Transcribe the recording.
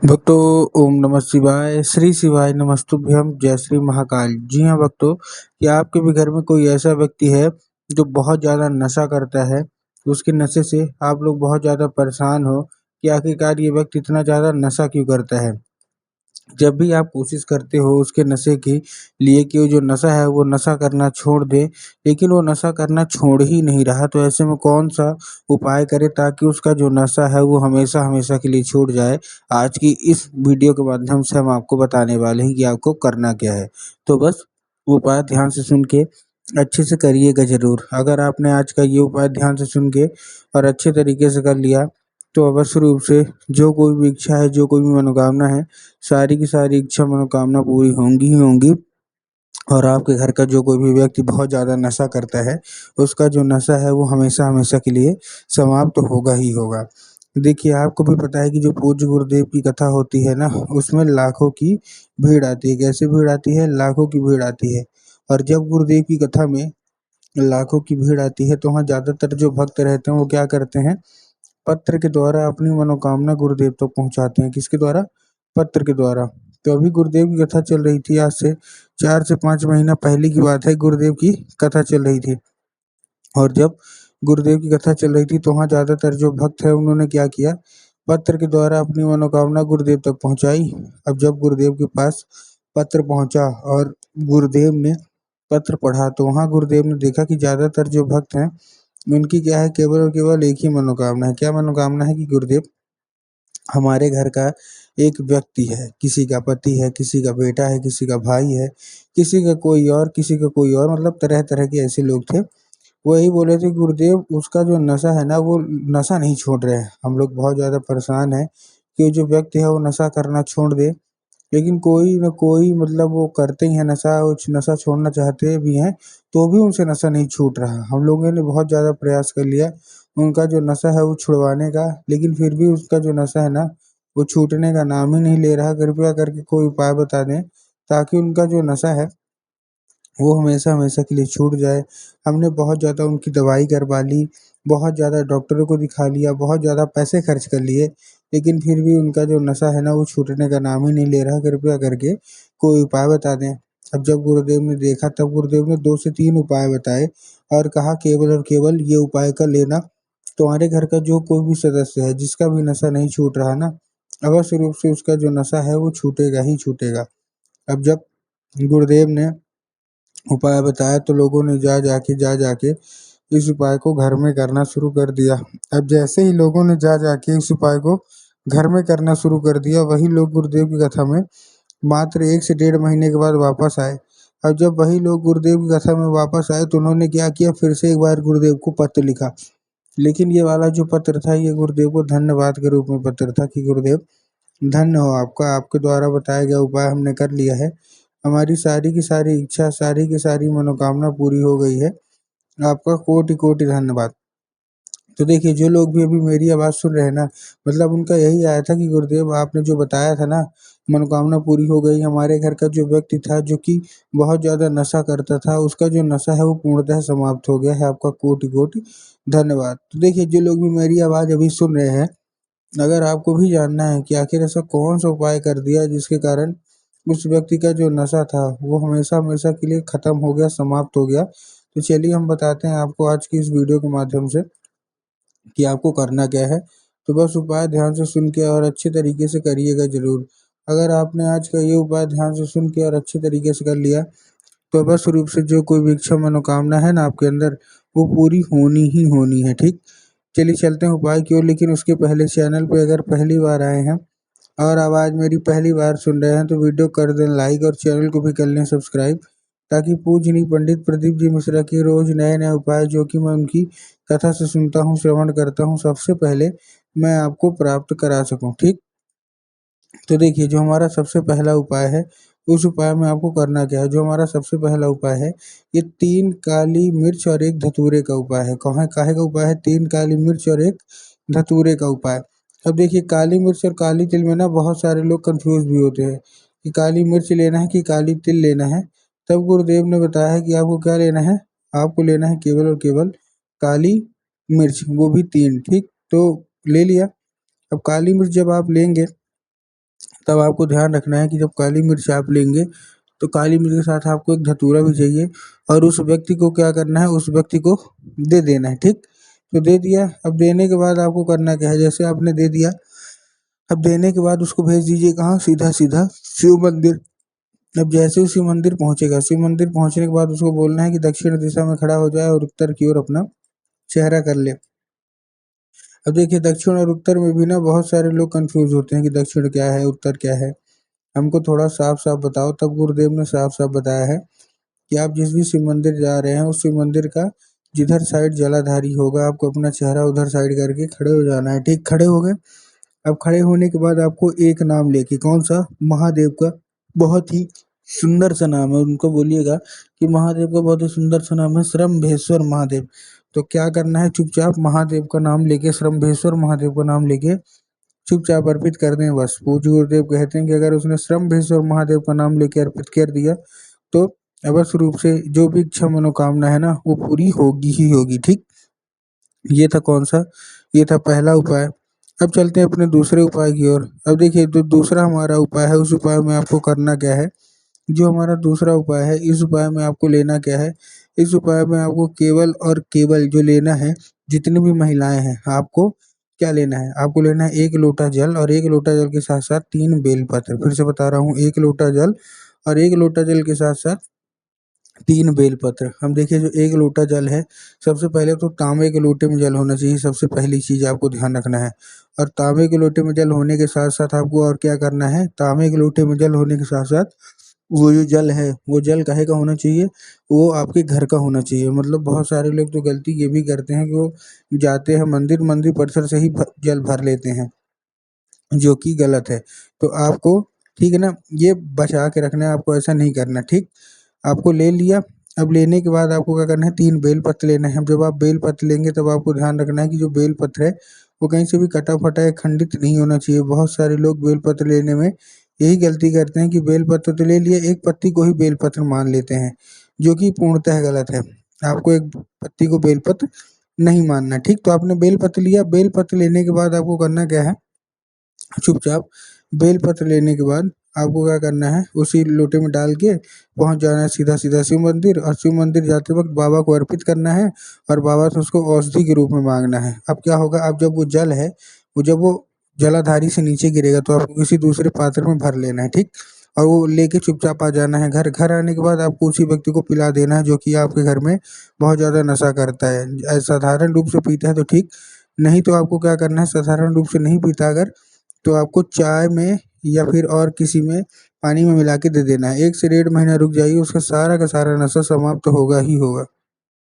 भक्तों, ओम नमः शिवाय, श्री शिवाय नमस्तुभ्यम, जय श्री महाकाल। जी हाँ भक्तों, क्या आपके भी घर में कोई ऐसा व्यक्ति है जो बहुत ज़्यादा नशा करता है? उसके नशे से आप लोग बहुत ज़्यादा परेशान हो कि आखिरकार ये व्यक्ति इतना ज़्यादा नशा क्यों करता है? जब भी आप कोशिश करते हो उसके नशे के लिए कि वो जो नशा है वो नशा करना छोड़ दे, लेकिन वो नशा करना छोड़ ही नहीं रहा, तो ऐसे में कौन-सा उपाय करें ताकि उसका जो नशा है वो हमेशा-हमेशा के लिए छूट जाए? आज की इस वीडियो के माध्यम से हम आपको बताने वाले हैं कि आपको करना क्या है। तो बस वो उपाय ध्यान से सुन के अच्छे से करिएगा ज़रूर। अगर आपने आज का ये उपाय ध्यान से सुन के और अच्छे तरीके से कर लिया, तो अवश्य रूप से जो कोई भी इच्छा है, जो कोई भी मनोकामना है, सारी की सारी इच्छा मनोकामना पूरी होंगी ही होंगी। और आपके घर का जो कोई भी व्यक्ति बहुत ज़्यादा नशा करता है, उसका जो नशा है वो हमेशा-हमेशा के लिए समाप्त होगा ही होगा। देखिए, आपको भी पता है कि जो पूज्य गुरुदेव की कथा होती है ना, उसमें लाखों की भीड़ आती है। कैसे भीड़ आती है? लाखों की भीड़ आती है। और जब गुरुदेव की कथा में लाखों की भीड़ आती है, तो वहाँ ज़्यादातर जो भक्त रहते हैं, वो क्या करते हैं? पत्र के द्वारा अपनी मनोकामना गुरुदेव तक पहुँचाते हैं। किसके द्वारा? पत्र के द्वारा। तो अभी गुरुदेव की कथा चल रही थी, आज से 4 से 5 महीना पहले की बात है, गुरुदेव की कथा चल रही थी। और जब गुरुदेव की कथा चल रही थी तो वहाँ ज़्यादातर जो भक्त हैं उन्होंने क्या किया, पत्र के द्वारा अपनी मनोकामना गुरुदेव तक पहुँचाई। अब जब गुरुदेव के पास पत्र पहुँचा और गुरुदेव ने पत्र पढ़ा, तो वहाँ गुरुदेव ने देखा कि ज़्यादातर जो भक्त हैं, उनकी क्या है, केवल और केवल एक ही मनोकामना है। क्या मनोकामना है? कि गुरुदेव, हमारे घर का एक व्यक्ति है, किसी का पति है, किसी का बेटा है, किसी का भाई है, किसी का कोई और, मतलब तरह-तरह के ऐसे लोग थे। वो यही बोल रहे थे गुरुदेव, उसका जो नशा है ना, वो नशा नहीं छोड़ रहे हैं। हम लोग बहुत ज़्यादा परेशान हैं कि जो व्यक्ति है वो नशा करना छोड़ दे, लेकिन कोई न कोई, मतलब वो करते ही हैं नशा, वो नशा छोड़ना चाहते भी हैं, तो भी उनसे नशा नहीं छूट रहा। हम लोगों ने बहुत ज़्यादा प्रयास कर लिया, उनका जो नशा है वो छुड़वाने का, लेकिन फिर भी उसका जो नशा है ना, वो छूटने का नाम ही नहीं ले रहा। कृपया करके कोई उपाय बता दें, ताकि उनका जो नशा है वो हमेशा-हमेशा के लिए छूट जाए। हमने बहुत ज़्यादा उनकी दवाई करवा ली, बहुत ज़्यादा डॉक्टरों को दिखा लिया, बहुत ज़्यादा पैसे खर्च कर लिए, लेकिन फिर भी उनका जो नशा है ना, वो छूटने का नाम ही नहीं ले रहा। कृपया करके कोई उपाय बता दें। अब जब गुरुदेव ने देखा, तब गुरुदेव ने 2 से 3 उपाय बताए और कहा, केवल और केवल ये उपाय कर लेना, तुम्हारे घर का जो कोई भी सदस्य है, जिसका भी नशा नहीं छूट रहा ना, अवश्य रूप से उसका जो नशा है वो छूटेगा ही छूटेगा। अब जब गुरुदेव ने उपाय बताया, तो लोगों ने जा जाके इस उपाय को घर में करना शुरू कर दिया। अब जैसे ही लोगों ने जा जाके इस उपाय को घर में करना शुरू कर दिया, वही लोग गुरुदेव की कथा में मात्र 1 से डेढ़ महीने के बाद वापस आए। अब जब वही लोग गुरुदेव की कथा में वापस आए, तो उन्होंने क्या किया, फिर से एक बार गुरुदेव को पत्र लिखा। लेकिन ये वाला जो पत्र था, ये गुरुदेव को धन्यवाद के रूप में पत्र था कि गुरुदेव, धन्य हो आपका, आपके द्वारा बताया गया उपाय हमने कर लिया है। हमारी सारी की सारी इच्छा, सारी की सारी मनोकामना पूरी हो गई है। आपका कोटि-कोटि धन्यवाद। तो देखिए, जो लोग भी अभी मेरी आवाज़ सुन रहे हैं ना, मतलब उनका यही आया था कि गुरुदेव, आपने जो बताया था ना, मनोकामना पूरी हो गई। हमारे घर का जो व्यक्ति था, जो कि बहुत ज़्यादा नशा करता था, उसका जो नशा है वो पूर्णतः समाप्त हो गया है। आपका कोटि-कोटि धन्यवाद। तो देखिए, जो लोग भी मेरी आवाज़ अभी सुन रहे हैं, अगर आपको भी जानना है कि आखिर ऐसा कौन-सा उपाय कर दिया जिसके कारण उस व्यक्ति का जो नशा था वो हमेशा-हमेशा के लिए ख़त्म हो गया, समाप्त हो गया, तो चलिए हम बताते हैं आपको आज की इस वीडियो के माध्यम से कि आपको करना क्या है। तो बस उपाय ध्यान से सुन के और अच्छे तरीके से करिएगा ज़रूर। अगर आपने आज का ये उपाय ध्यान से सुन के और अच्छे तरीके से कर लिया, तो अवश्य रूप से जो कोई भी इच्छा मनोकामना है ना आपके अंदर, वो पूरी होनी ही होनी है, ठीक? चलिए चलते हैं उपाय की ओर, लेकिन उसके पहले चैनल पे अगर पहली बार आए हैं और आवाज़ मेरी पहली बार सुन रहे हैं, तो वीडियो कर दें लाइक और चैनल को भी कर लें सब्सक्राइब, ताकि पूजनीय पंडित प्रदीप जी मिश्रा के रोज़ नए-नए उपाय, जो कि मैं उनकी कथा से सुनता हूँ, श्रवण करता हूँ, सबसे पहले मैं आपको प्राप्त करा सकूँ, ठीक? तो देखिए, जो हमारा सबसे पहला उपाय है, उस उपाय में आपको करना क्या है? जो हमारा सबसे पहला उपाय है, ये 3 काली मिर्च और 1 धतूरे का उपाय है। कहाँ काहे का उपाय है? 3 काली मिर्च और 1 धतूरे का उपाय। अब देखिए, काली मिर्च और काली तिल में ना बहुत सारे लोग कन्फ्यूज़ भी होते हैं कि काली मिर्च लेना है कि काली तिल लेना है। तब गुरुदेव ने बताया है कि आपको क्या लेना है? आपको लेना है केवल और केवल काली मिर्च, वो भी 3, ठीक? तो ले लिया। अब काली मिर्च जब आप लेंगे, तब आपको ध्यान रखना है कि जब काली मिर्च आप लेंगे तो काली मिर्च के साथ आपको एक धतूरा भी चाहिए और उस व्यक्ति को क्या करना है, उस व्यक्ति को दे देना है, ठीक। तो दे दिया, अब देने के बाद आपको करना क्या है, जैसे आपने दे दिया, अब देने के बाद उसको भेज दीजिए कहाँ, सीधा सीधा शिव मंदिर। अब जैसे ही शिव मंदिर पहुंचेगा, शिव मंदिर पहुंचने के बाद उसको बोलना है कि दक्षिण दिशा में खड़ा हो जाए और उत्तर की ओर अपना चेहरा कर ले। अब देखिए दक्षिण और उत्तर में भी ना बहुत सारे लोग कंफ्यूज होते हैं कि दक्षिण क्या है, उत्तर क्या है। हमको थोड़ा साफ साफ बताओ। तब गुरुदेव ने साफ साफ बताया है कि आप जिस भी शिव मंदिर जा रहे हैं उस शिव मंदिर का जिधर साइड जलाधारी होगा आपको अपना चेहरा उधर साइड करके खड़े हो जाना है, ठीक। खड़े हो गए, अब खड़े होने के बाद आपको एक नाम लेके, कौन सा, महादेव का बहुत ही सुंदर सा नाम है, उनको बोलिएगा कि महादेव का बहुत ही सुंदर सा नाम है श्रम्भेश्वर महादेव। तो क्या करना है, चुपचाप महादेव का नाम लेके, श्रम्भेश्वर महादेव का नाम लेके चुपचाप अर्पित कर दें बस। पूज्य गुरुदेव कहते हैं कि अगर उसने श्रम्भेश्वर महादेव का नाम लेके अर्पित कर दिया तो अवश्य रूप से जो भी इच्छा मनोकामना है ना वो पूरी होगी ही होगी, ठीक। ये था कौन सा, ये था पहला उपाय। अब चलते हैं अपने दूसरे उपाय की ओर। अब देखिए जो दूसरा हमारा उपाय है उस उपाय में आपको करना क्या है, जो हमारा दूसरा उपाय है इस उपाय में आपको लेना क्या है, इस उपाय में आपको केवल और केवल जो लेना है, जितनी भी महिलाएं हैं आपको क्या लेना है, आपको लेना है 1 लोटा जल और 1 लोटा जल के साथ साथ 3 बेलपत्र। फिर से बता रहा हूँ, 1 लोटा जल और 1 लोटा जल के साथ साथ 3 बेलपत्र। हम देखिए जो 1 लोटा जल है, सबसे पहले तो तांबे के लोटे में जल होना चाहिए, सबसे पहली चीज आपको ध्यान रखना है। और तांबे के लोटे में जल होने के साथ साथ आपको और क्या करना है, तांबे के लोटे में जल होने के साथ साथ वो जो जल है वो जल काहे का होना चाहिए, वो आपके घर का होना चाहिए। मतलब बहुत सारे लोग तो गलती ये भी करते हैं कि वो जाते हैं मंदिर, मंदिर परिसर से ही जल भर लेते हैं, जो कि गलत है। तो आपको, ठीक है ना, ये बचा के रखना है, आपको ऐसा नहीं करना, ठीक। आपको ले लिया, अब लेने के बाद आपको क्या करना है, 3 बेलपत्र लेना है। जब आप बेलपत्र लेंगे तब आपको ध्यान रखना है कि जो बेलपत्र है वो कहीं से भी कटा फटा या खंडित नहीं होना चाहिए। बहुत सारे लोग बेलपत्र लेने में यही गलती करते हैं कि बेलपत्र तो ले लिए, एक पत्ती को ही बेलपत्र मान लेते हैं, जो कि पूर्णतः गलत है। आपको एक पत्ती को बेलपत्र नहीं मानना, ठीक। तो आपने बेलपत्र लिया, बेलपत्र लेने के बाद आपको करना क्या है, चुपचाप बेलपत्र लेने के बाद आपको क्या करना है, उसी लोटे में डाल के पहुंच जाना है सीधा सीधा शिव मंदिर, और शिव मंदिर जाते वक्त बाबा को अर्पित करना है और बाबा से उसको औषधि के रूप में मांगना है। अब क्या होगा, अब जब वो जल है वो जब वो जलाधारी से नीचे गिरेगा तो आपको किसी दूसरे पात्र में भर लेना है, ठीक। और वो लेके चुपचाप आ जाना है घर। घर आने के बाद आपको उसी व्यक्ति को पिला देना है जो कि आपके घर में बहुत ज़्यादा नशा करता है। साधारण रूप से पीता है तो ठीक, नहीं तो आपको क्या करना है, साधारण रूप से नहीं पीता अगर, तो आपको चाय में या फिर और किसी में पानी में मिला के दे देना है। 1 से 1.5 महीना रुक जाइए, उसका सारा का सारा नशा समाप्त होगा ही होगा।